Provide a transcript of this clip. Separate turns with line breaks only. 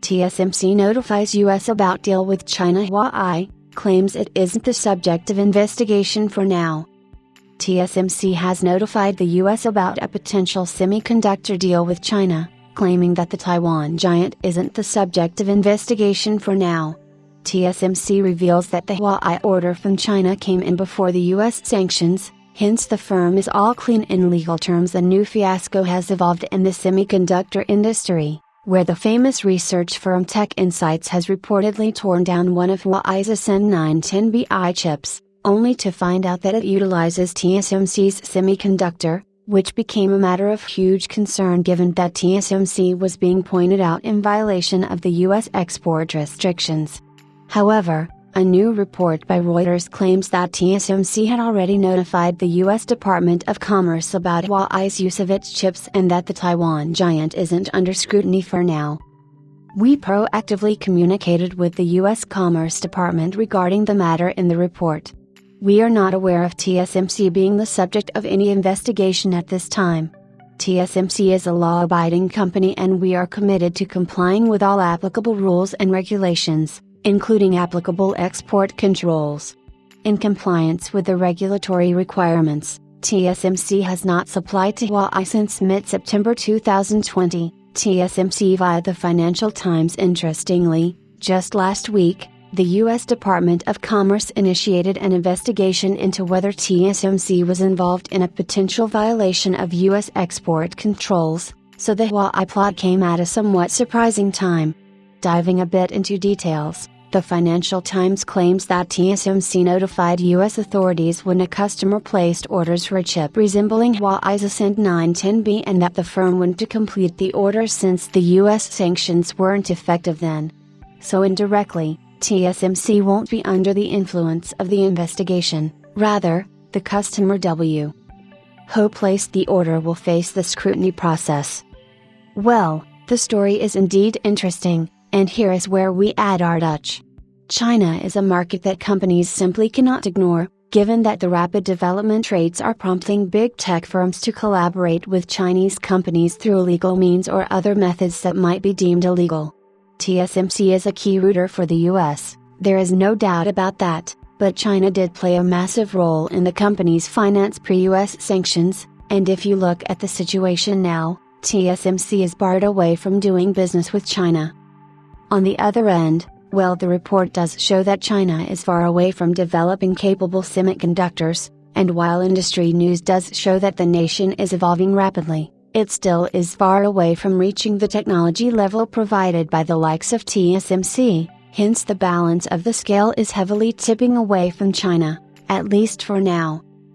TSMC notifies US about deal with China. Huawei claims it isn't the subject of investigation for now. TSMC has notified the US about a potential semiconductor deal with China, claiming that the Taiwan giant isn't the subject of investigation for now. TSMC reveals that the Huawei order from China came in before the US sanctions, hence the firm is all clean in legal terms. A new fiasco has evolved in the semiconductor industry, where the famous research firm Tech Insights has reportedly torn down one of Huawei's Isnt 910bi chips, only to find out that it utilizes TSMC's semiconductor, which became a matter of huge concern given that TSMC was being pointed out in violation of the US export restrictions. However, a new report by Reuters claims that TSMC had already notified the US Department of Commerce about Huawei's use of its chips and that the Taiwan giant isn't under scrutiny for now. We proactively communicated with the US Commerce Department regarding the matter in the report. We are not aware of TSMC being the subject of any investigation at this time. TSMC is a law-abiding company and we are committed to complying with all applicable rules and regulations, including applicable export controls. In compliance with the regulatory requirements, TSMC has not supplied to Huawei since mid-September 2020, TSMC via the Financial Times. Interestingly, just last week, the U.S. Department of Commerce initiated an investigation into whether TSMC was involved in a potential violation of U.S. export controls, so the Huawei plot came at a somewhat surprising time. Diving a bit into details, the Financial Times claims that TSMC notified U.S. authorities when a customer placed orders for a chip resembling Huawei's Isnt 910bi and that the firm went to complete the order since the U.S. sanctions weren't effective then. So indirectly, TSMC won't be under the influence of the investigation, rather, the customer who placed the order will face the scrutiny process. Well, the story is indeed interesting, and here is where we add our touch. China is a market that companies simply cannot ignore, given that the rapid development rates are prompting big tech firms to collaborate with Chinese companies through legal means or other methods that might be deemed illegal. TSMC is a key router for the US, there is no doubt about that, but China did play a massive role in the company's finance pre-US sanctions, and if you look at the situation now, TSMC is barred away from doing business with China. On the other end, well, the report does show that China is far away from developing capable semiconductors, and while industry news does show that the nation is evolving rapidly, it still is far away from reaching the technology level provided by the likes of TSMC, hence the balance of the scale is heavily tipping away from China, at least for now.